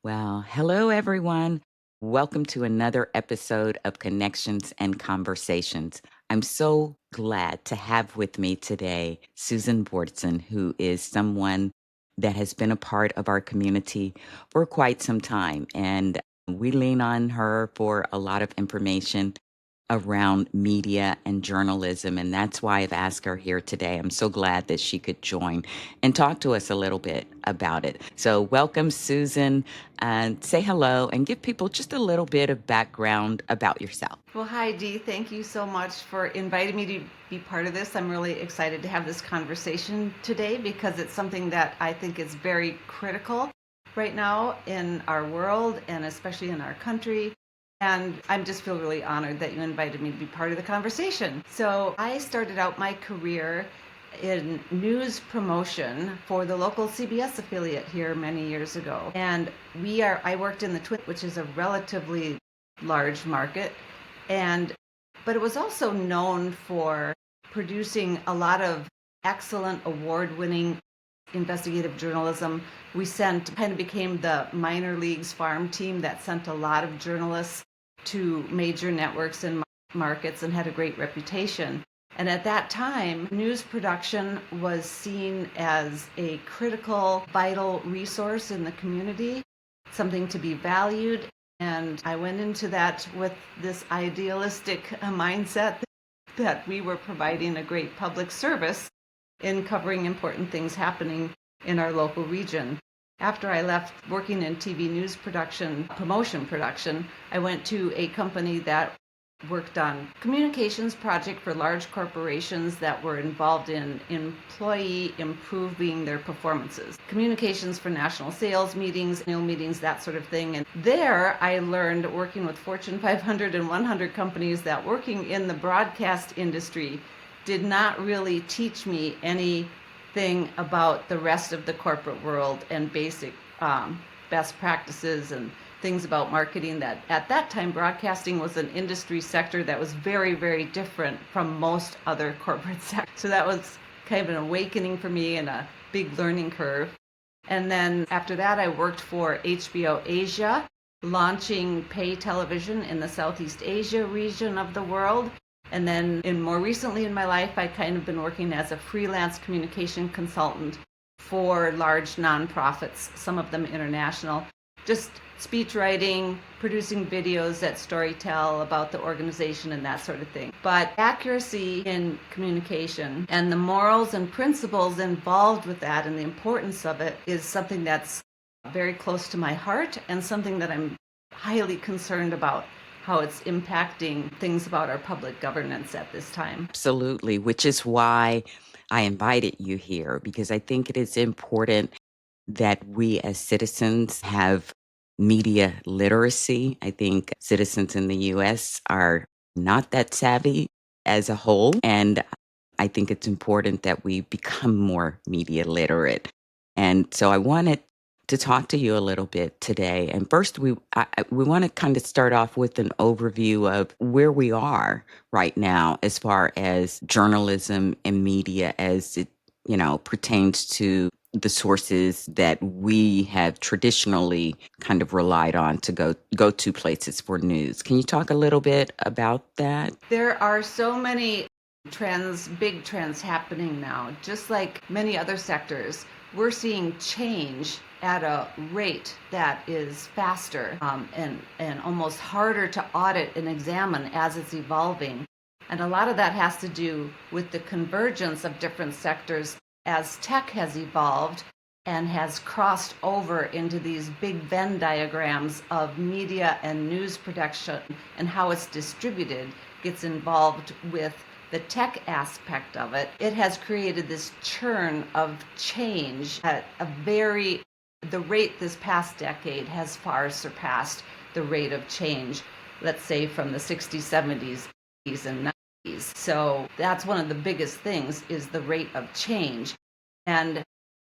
Well, hello everyone. Welcome to another episode of Connections and Conversations. I'm so glad to have with me today Susan Bordson, who is someone that has been a part of our community for quite some time. And we lean on her for a lot of information around media and journalism. And that's why I've asked her here today. I'm so glad that she could join and talk to us a little bit about it. So, welcome, Susan, and say hello and give people just a little bit of background about yourself. Well, hi, Dee. Thank you so much for inviting me to be part of this. I'm really excited to have this conversation today because it's something that I think is very critical right now in our world and especially in our country. And I just feel really honored that you invited me to be part of the conversation. So I started out my career in news promotion for the local CBS affiliate here many years ago. And I worked in the Twin, which is a relatively large market. But it was also known for producing a lot of excellent award-winning investigative journalism. We kind of became the minor leagues farm team that sent a lot of journalists to major networks and markets and had a great reputation. And at that time, news production was seen as a critical, vital resource in the community, something to be valued. And I went into that with this idealistic mindset that we were providing a great public service in covering important things happening in our local region. After I left working in TV news production, promotion production, I went to a company that worked on communications project for large corporations that were involved in employee improving their performances. Communications for national sales meetings, annual meetings, that sort of thing. And there I learned working with Fortune 500 and 100 companies that working in the broadcast industry did not really teach me anything about the rest of the corporate world and basic best practices and things about marketing. That at that time broadcasting was an industry sector that was very, very different from most other corporate sectors. So that was kind of an awakening for me and a big learning curve. And then after that I worked for HBO Asia, launching pay television in the Southeast Asia region of the world. And then more recently in my life, I kind of been working as a freelance communication consultant for large nonprofits, some of them international, just speech writing, producing videos that storytell about the organization and that sort of thing. But accuracy in communication and the morals and principles involved with that and the importance of it is something that's very close to my heart and something that I'm highly concerned about how it's impacting things about our public governance at this time. Absolutely, which is why I invited you here, because I think it is important that we as citizens have media literacy. I think citizens in the US are not that savvy as a whole. And I think it's important that we become more media literate. And so I wanted to talk to you a little bit today. And first, we want to kind of start off with an overview of where we are right now as far as journalism and media as it, pertains to the sources that we have traditionally kind of relied on to go to places for news. Can you talk a little bit about that? There are so many big trends happening now. Just like many other sectors, we're seeing change at a rate that is faster and almost harder to audit and examine as it's evolving. And a lot of that has to do with the convergence of different sectors as tech has evolved and has crossed over into these big Venn diagrams of media and news production and how it's distributed gets involved with the tech aspect of it. It has created this churn of change at the rate this past decade has far surpassed the rate of change, let's say from the 60s, 70s, 80s, and 90s. So that's one of the biggest things is the rate of change. And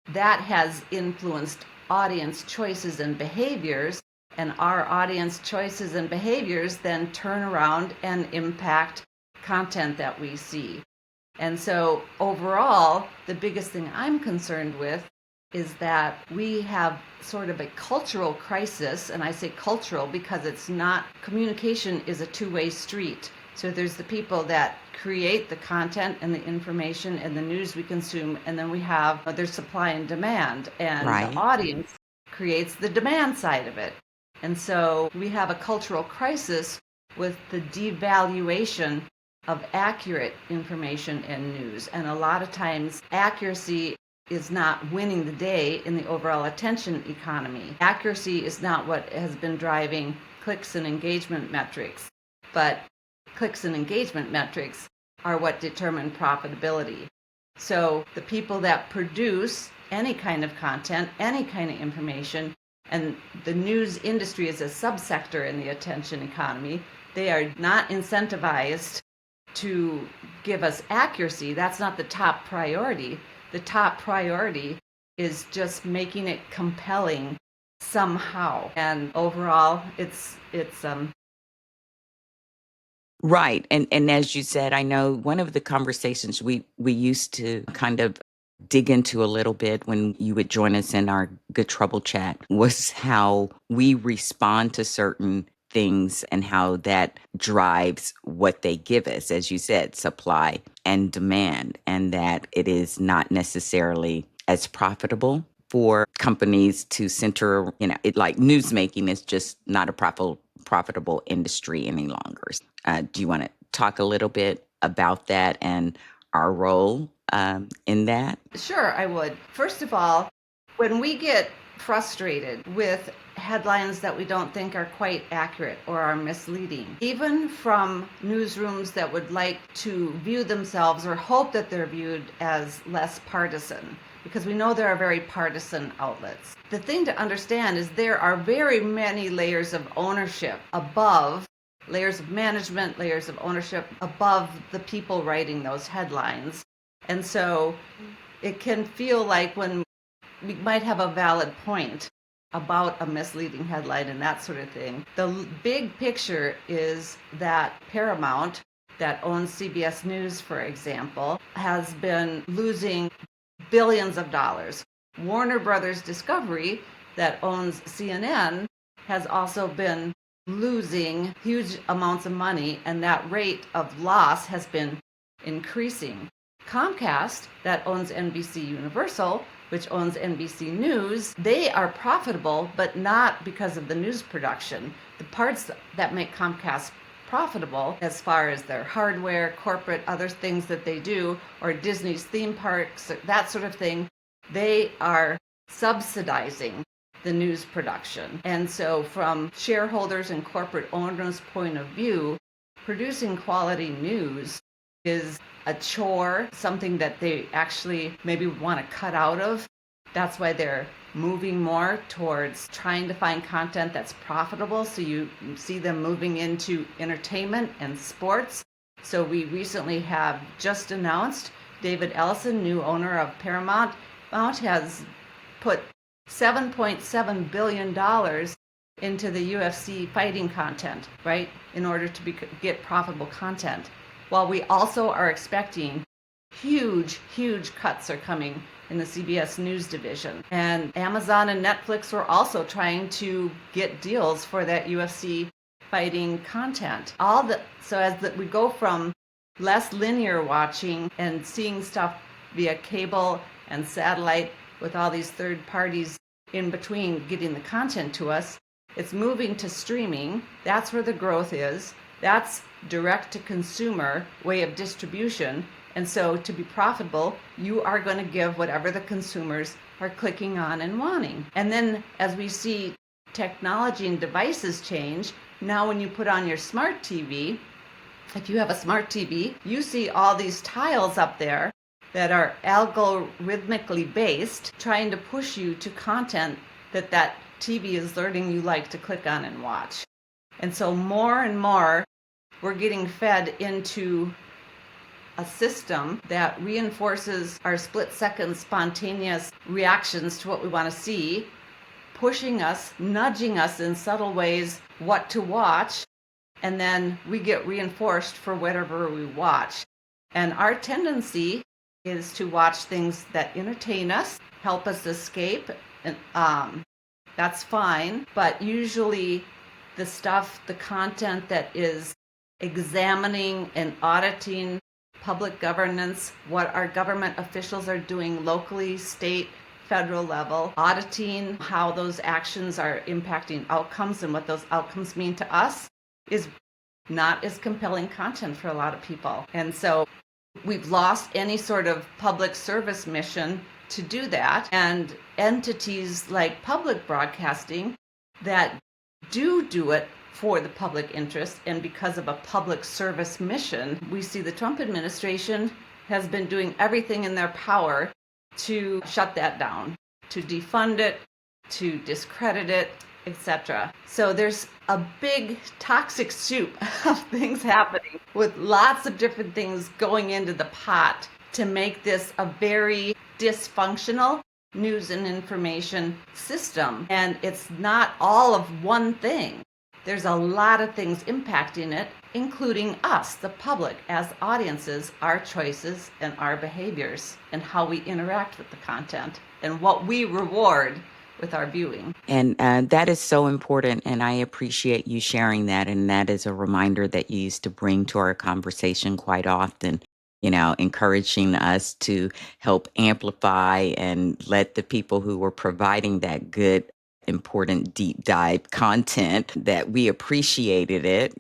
that has influenced audience choices and behaviors, and our audience choices and behaviors then turn around and impact content that we see. And so overall, the biggest thing I'm concerned with is that we have sort of a cultural crisis, and I say cultural because it's not, communication is a two-way street. So there's the people that create the content and the information and the news we consume, and then we have there's supply and demand, and the Right. audience creates the demand side of it. And so we have a cultural crisis with the devaluation of accurate information and news. And a lot of times accuracy is not winning the day in the overall attention economy. Accuracy is not what has been driving clicks and engagement metrics, but clicks and engagement metrics are what determine profitability. So the people that produce any kind of content, any kind of information, and the news industry is a subsector in the attention economy, they are not incentivized to give us accuracy. That's not the top priority. The top priority is just making it compelling somehow. And overall, it's Right. And as you said, I know one of the conversations we used to kind of dig into a little bit when you would join us in our Good Trouble chat was how we respond to certain things and how that drives what they give us, as you said, supply and demand, and that it is not necessarily as profitable for companies to center, it like newsmaking is just not a profitable industry any longer. Do you want to talk a little bit about that and our role in that? Sure, I would. First of all, when we get frustrated with headlines that we don't think are quite accurate or are misleading, even from newsrooms that would like to view themselves or hope that they're viewed as less partisan, because we know there are very partisan outlets. The thing to understand is there are very many layers of ownership above, layers of management, layers of ownership above the people writing those headlines. And so it can feel like when we might have a valid point about a misleading headline and that sort of thing. The big picture is that Paramount, that owns CBS News, for example, has been losing billions of dollars. Warner Brothers Discovery, that owns CNN, has also been losing huge amounts of money, and that rate of loss has been increasing. Comcast, that owns NBC Universal, which owns NBC News, they are profitable, but not because of the news production. The parts that make Comcast profitable, as far as their hardware, corporate, other things that they do, or Disney's theme parks, that sort of thing, they are subsidizing the news production. And so from shareholders and corporate owners' point of view, producing quality news is a chore, something that they actually maybe want to cut out of. That's why they're moving more towards trying to find content that's profitable. So you see them moving into entertainment and sports. So we recently have just announced David Ellison, new owner of Paramount, has put $7.7 billion into the UFC fighting content, right, in order to get profitable content. While we also are expecting huge cuts are coming in the CBS News division. And Amazon and Netflix were also trying to get deals for that UFC fighting content. We go from less linear watching and seeing stuff via cable and satellite with all these third parties in between getting the content to us, it's moving to streaming. That's where the growth is. That's direct to consumer way of distribution. And so to be profitable, you are going to give whatever the consumers are clicking on and wanting. And then as we see technology and devices change, now when you put on your smart TV, if you have a smart TV, you see all these tiles up there that are algorithmically based, trying to push you to content that TV is learning you like to click on and watch. And so more and more, we're getting fed into a system that reinforces our split-second spontaneous reactions to what we want to see, pushing us, nudging us in subtle ways what to watch, and then we get reinforced for whatever we watch. And our tendency is to watch things that entertain us, help us escape, and that's fine. But usually the content that is examining and auditing public governance, what our government officials are doing locally, state, federal level, auditing how those actions are impacting outcomes and what those outcomes mean to us, is not as compelling content for a lot of people. And so we've lost any sort of public service mission to do that. And entities like public broadcasting that do it for the public interest and because of a public service mission, we see the Trump administration has been doing everything in their power to shut that down, to defund it, to discredit it, etc. So there's a big toxic soup of things happening with lots of different things going into the pot to make this a very dysfunctional news and information system. And it's not all of one thing. There's a lot of things impacting it, including us, the public, as audiences, our choices and our behaviors, and how we interact with the content and what we reward with our viewing. And that is so important. And I appreciate you sharing that. And that is a reminder that you used to bring to our conversation quite often, encouraging us to help amplify and let the people who were providing that good, important deep dive content that we appreciated it,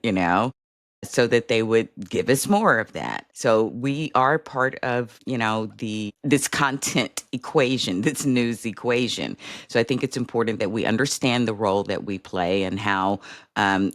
so that they would give us more of that. So we are part of, this content equation, this news equation. So I think it's important that we understand the role that we play and how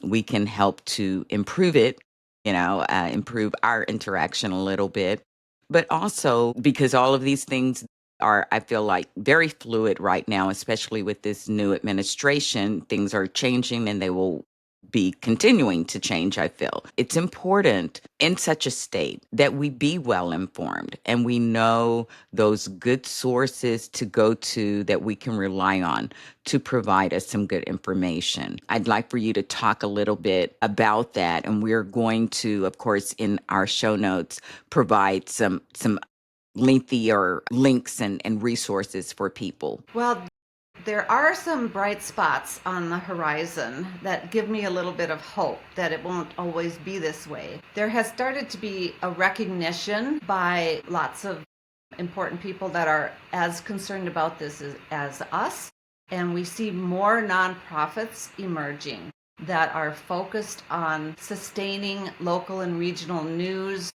we can help to improve it, improve our interaction a little bit. But also because all of these things are, I feel like, very fluid right now, especially with this new administration. Things are changing and they will be continuing to change, I feel. It's important in such a state that we be well informed and we know those good sources to go to that we can rely on to provide us some good information. I'd like for you to talk a little bit about that. And we're going to, of course, in our show notes, provide some lengthier links and resources for people. Well, there are some bright spots on the horizon that give me a little bit of hope that it won't always be this way. There has started to be a recognition by lots of important people that are as concerned about this as us, and we see more nonprofits emerging that are focused on sustaining local and regional news,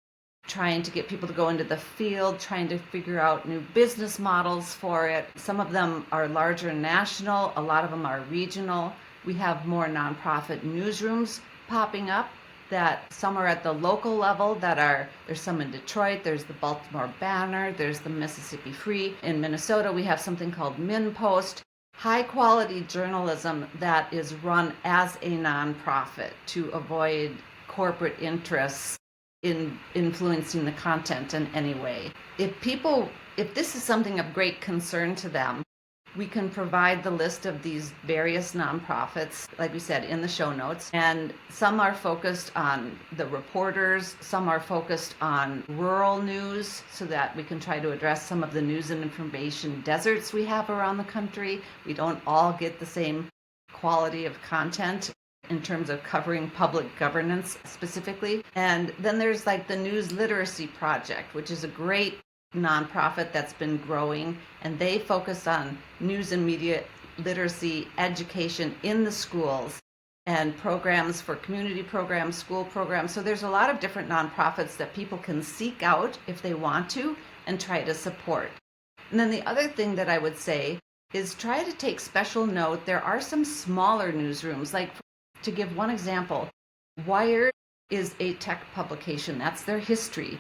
trying to get people to go into the field, trying to figure out new business models for it. Some of them are larger national, a lot of them are regional. We have more nonprofit newsrooms popping up that some are at the local level there's some in Detroit, there's the Baltimore Banner, there's the Mississippi Free. In Minnesota, we have something called MinPost. High quality journalism that is run as a nonprofit to avoid corporate interests in influencing the content in any way. If this is something of great concern to them, we can provide the list of these various nonprofits, like we said, in the show notes. And some are focused on the reporters, some are focused on rural news so that we can try to address some of the news and information deserts we have around the country. We don't all get the same quality of content in terms of covering public governance specifically. And then there's like the News Literacy Project, which is a great nonprofit that's been growing, and they focus on news and media literacy education in the schools and programs for community programs, school programs. So there's a lot of different nonprofits that people can seek out if they want to and try to support. And then the other thing that I would say is try to take special note. There are some smaller newsrooms, like to give one example, Wired is a tech publication. That's their history.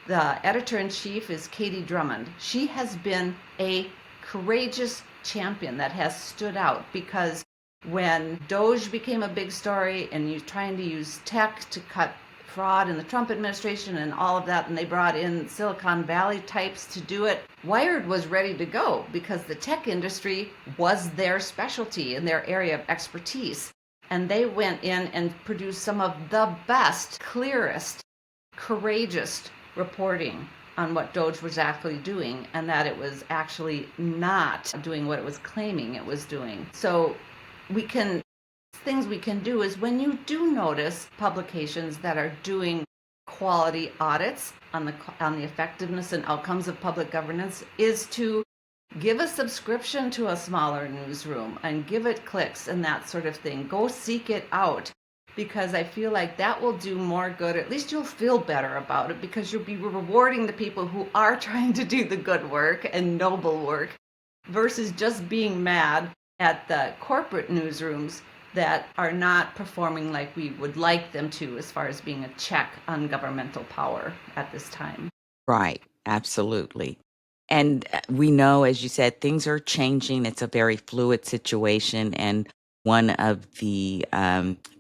The editor-in-chief is Katie Drummond. She has been a courageous champion that has stood out because when Doge became a big story and you're trying to use tech to cut fraud in the Trump administration and all of that, and they brought in Silicon Valley types to do it, Wired was ready to go because the tech industry was their specialty in their area of expertise. And they went in and produced some of the best, clearest, courageous reporting on what Doge was actually doing and that it was actually not doing what it was claiming it was doing. So things we can do is when you do notice publications that are doing quality audits on the effectiveness and outcomes of public governance is to give a subscription to a smaller newsroom and give it clicks and that sort of thing. Go seek it out, because I feel like that will do more good. At least you'll feel better about it because you'll be rewarding the people who are trying to do the good work and noble work versus just being mad at the corporate newsrooms that are not performing like we would like them to as far as being a check on governmental power at this time. Right. Absolutely. And we know, as you said, things are changing. It's a very fluid situation. And one of the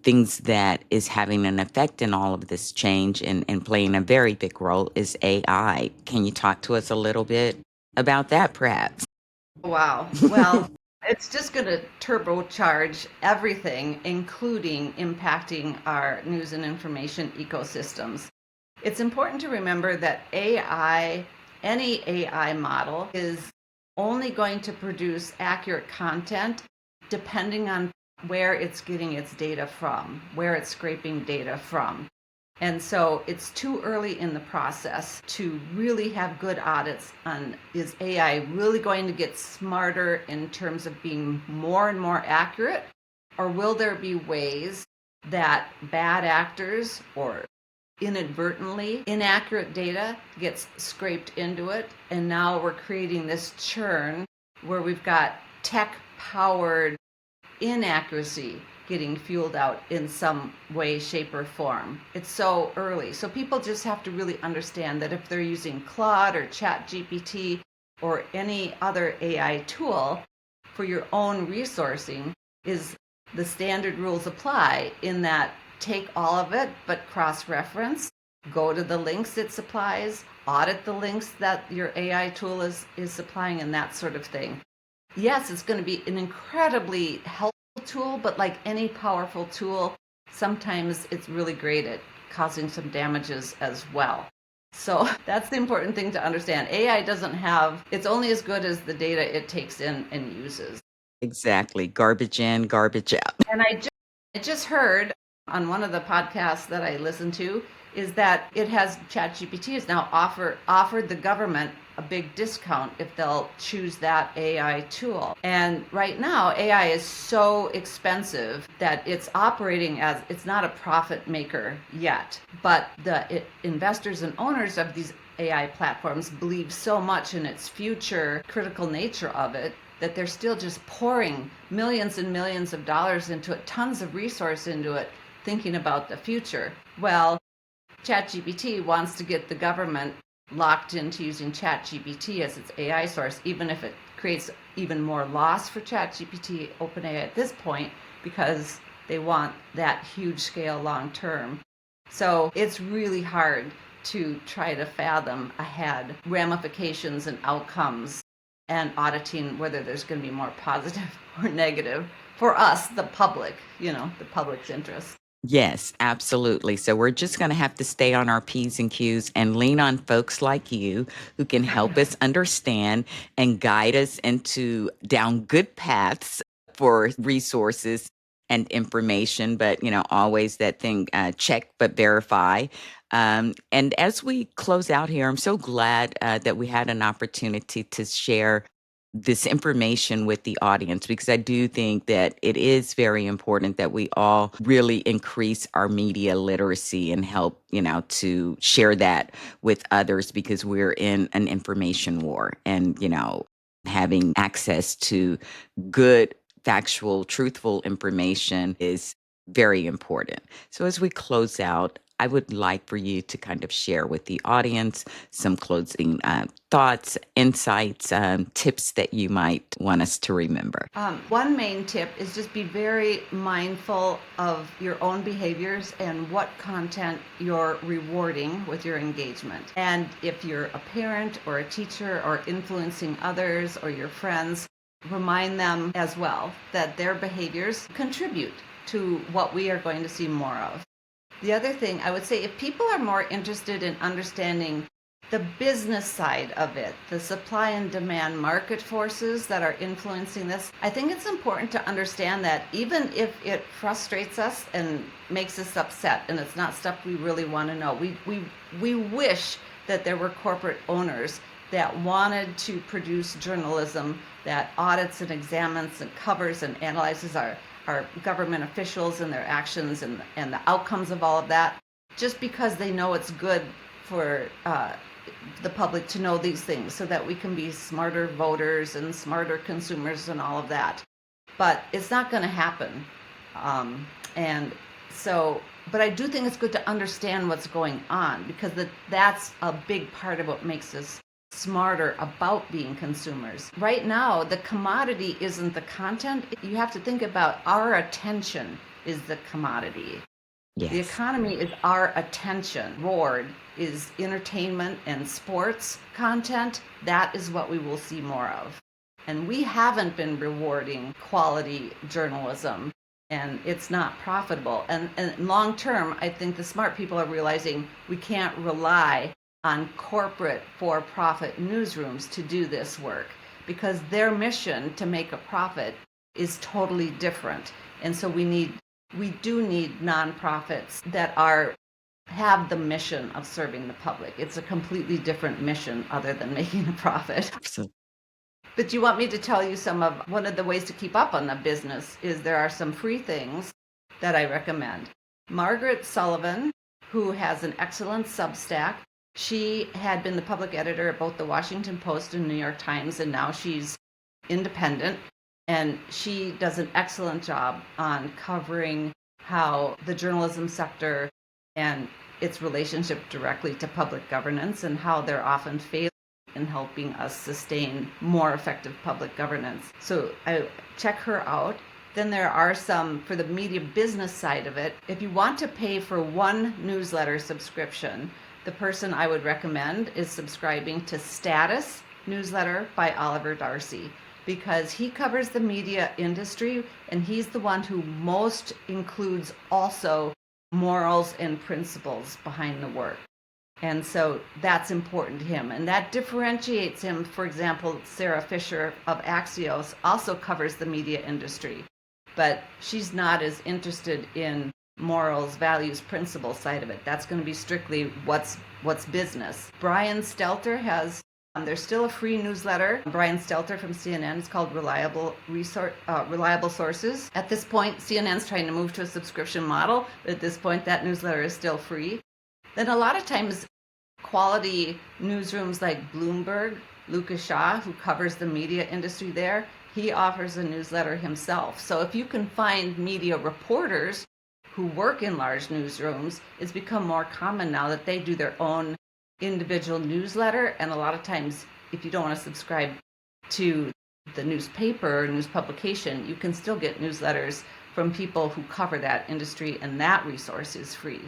things that is having an effect in all of this change and playing a very big role is AI. Can you talk to us a little bit about that, perhaps? Wow. Well, it's just going to turbocharge everything, including impacting our news and information ecosystems. It's important to remember that any AI model is only going to produce accurate content depending on where it's getting its data from, where it's scraping data from. And so it's too early in the process to really have good audits on, is AI really going to get smarter in terms of being more and more accurate? Or will there be ways that bad actors or inadvertently inaccurate data gets scraped into it? And now we're creating this churn where we've got tech powered inaccuracy getting fueled out in some way, shape, or form. It's so early. So people just have to really understand that if they're using Claude or ChatGPT or any other AI tool for your own resourcing, is the standard rules apply in that take all of it, but cross-reference, go to the links it supplies, audit the links that your AI tool is supplying, and that sort of thing. Yes, it's going to be an incredibly helpful tool, but like any powerful tool, sometimes it's really great at causing some damages as well. So that's the important thing to understand. AI doesn't have, it's only as good as the data it takes in and uses. Exactly. Garbage in, garbage out. And I just heard on one of the podcasts that I listened to is that ChatGPT has now offered the government a big discount if they'll choose that AI tool. And right now, AI is so expensive that it's operating as, it's not a profit maker yet. But the investors and owners of these AI platforms believe so much in its future critical nature of it that they're still just pouring millions and millions of dollars into it, tons of resource into it, thinking about the future. Well, ChatGPT wants to get the government locked into using ChatGPT as its AI source, even if it creates even more loss for ChatGPT, OpenAI at this point, because they want that huge scale long term. So it's really hard to try to fathom ahead ramifications and outcomes and auditing whether there's going to be more positive or negative for us, the public, the public's interest. Yes, absolutely. So we're just going to have to stay on our P's and Q's and lean on folks like you who can help us understand and guide us into down good paths for resources and information. But, always that thing, check but verify. And as we close out here, I'm so glad that we had an opportunity to share this information with the audience because I do think that it is very important that we all really increase our media literacy and help, to share that with others because we're in an information war and, having access to good, factual, truthful information is very important. So as we close out, I would like for you to kind of share with the audience some closing thoughts, insights, tips that you might want us to remember. One main tip is just be very mindful of your own behaviors and what content you're rewarding with your engagement. And if you're a parent or a teacher or influencing others or your friends, remind them as well that their behaviors contribute to what we are going to see more of. The other thing I would say, if people are more interested in understanding the business side of it, the supply and demand market forces that are influencing this. I think it's important to understand that even if it frustrates us and makes us upset, and it's not stuff we really want to know, we wish that there were corporate owners that wanted to produce journalism that audits and examines and covers and analyzes our government officials and their actions and the outcomes of all of that, just because they know it's good for the public to know these things so that we can be smarter voters and smarter consumers and all of that. But it's not going to happen. And so, but I do think it's good to understand what's going on, because that's a big part of what makes us smarter about being consumers. Right now, the commodity isn't the content. You have to think about our attention is the commodity. The Yes. economy is our attention. Reward is entertainment and sports content. That is what we will see more of. And we haven't been rewarding quality journalism, and it's not profitable. And long term, I think the smart people are realizing we can't rely on corporate for-profit newsrooms to do this work, because their mission to make a profit is totally different. And so we do need nonprofits that have the mission of serving the public. It's a completely different mission other than making a profit. Absolutely. But you want me to tell you one of the ways to keep up on the business is there are some free things that I recommend. Margaret Sullivan, who has an excellent Substack, she had been the public editor at both the Washington Post and New York Times, and now she's independent. And she does an excellent job on covering how the journalism sector and its relationship directly to public governance, and how they're often failing in helping us sustain more effective public governance. So I check her out. Then there are some for the media business side of it. If you want to pay for one newsletter subscription, the person I would recommend is subscribing to Status newsletter by Oliver Darcy, because he covers the media industry, and he's the one who most includes also morals and principles behind the work. And so that's important to him. And that differentiates him. For example, Sarah Fisher of Axios also covers the media industry, but she's not as interested in morals, values, principles side of it. That's going to be strictly what's business. Brian Stelter has, there's still a free newsletter. Brian Stelter from CNN is called Reliable Sources. At this point, CNN's trying to move to a subscription model, but at this point, that newsletter is still free. Then a lot of times, quality newsrooms like Bloomberg, Lucas Shaw, who covers the media industry there, he offers a newsletter himself. So if you can find media reporters who work in large newsrooms, it's become more common now that they do their own individual newsletter. And a lot of times, if you don't want to subscribe to the newspaper or news publication, you can still get newsletters from people who cover that industry, and that resource is free.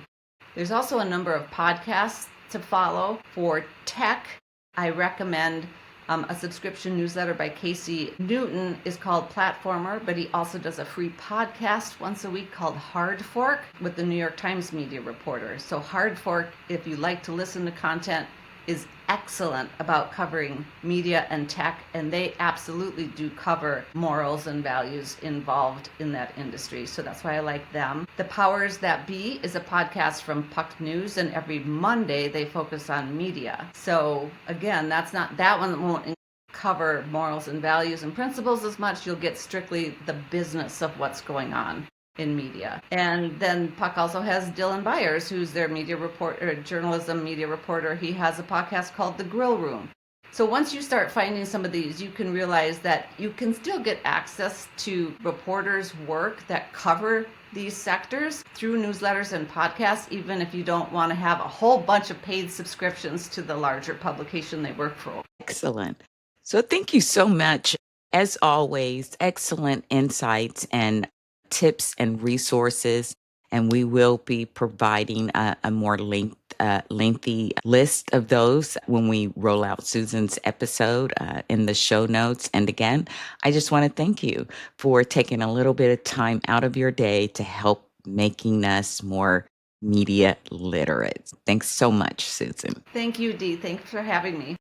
There's also a number of podcasts to follow. For tech, I recommend a subscription newsletter by Casey Newton is called Platformer, but he also does a free podcast once a week called Hardfork with the New York Times media reporter. So Hardfork, if you like to listen to content, is excellent about covering media and tech, and they absolutely do cover morals and values involved in that industry. So that's why I like them. The Powers That Be is a podcast from Puck News, and every Monday they focus on media. So again, that one won't cover morals and values and principles as much. You'll get strictly the business of what's going on in media. And then Puck also has Dylan Byers, who's their journalism media reporter. He has a podcast called The Grill Room. So once you start finding some of these, you can realize that you can still get access to reporters' work that cover these sectors through newsletters and podcasts, even if you don't want to have a whole bunch of paid subscriptions to the larger publication they work for. Excellent. So thank you so much. As always, excellent insights and tips and resources. And we will be providing a more lengthy list of those when we roll out Susan's episode in the show notes. And again, I just want to thank you for taking a little bit of time out of your day to help making us more media literate. Thanks so much, Susan. Thank you, Dee. Thanks for having me.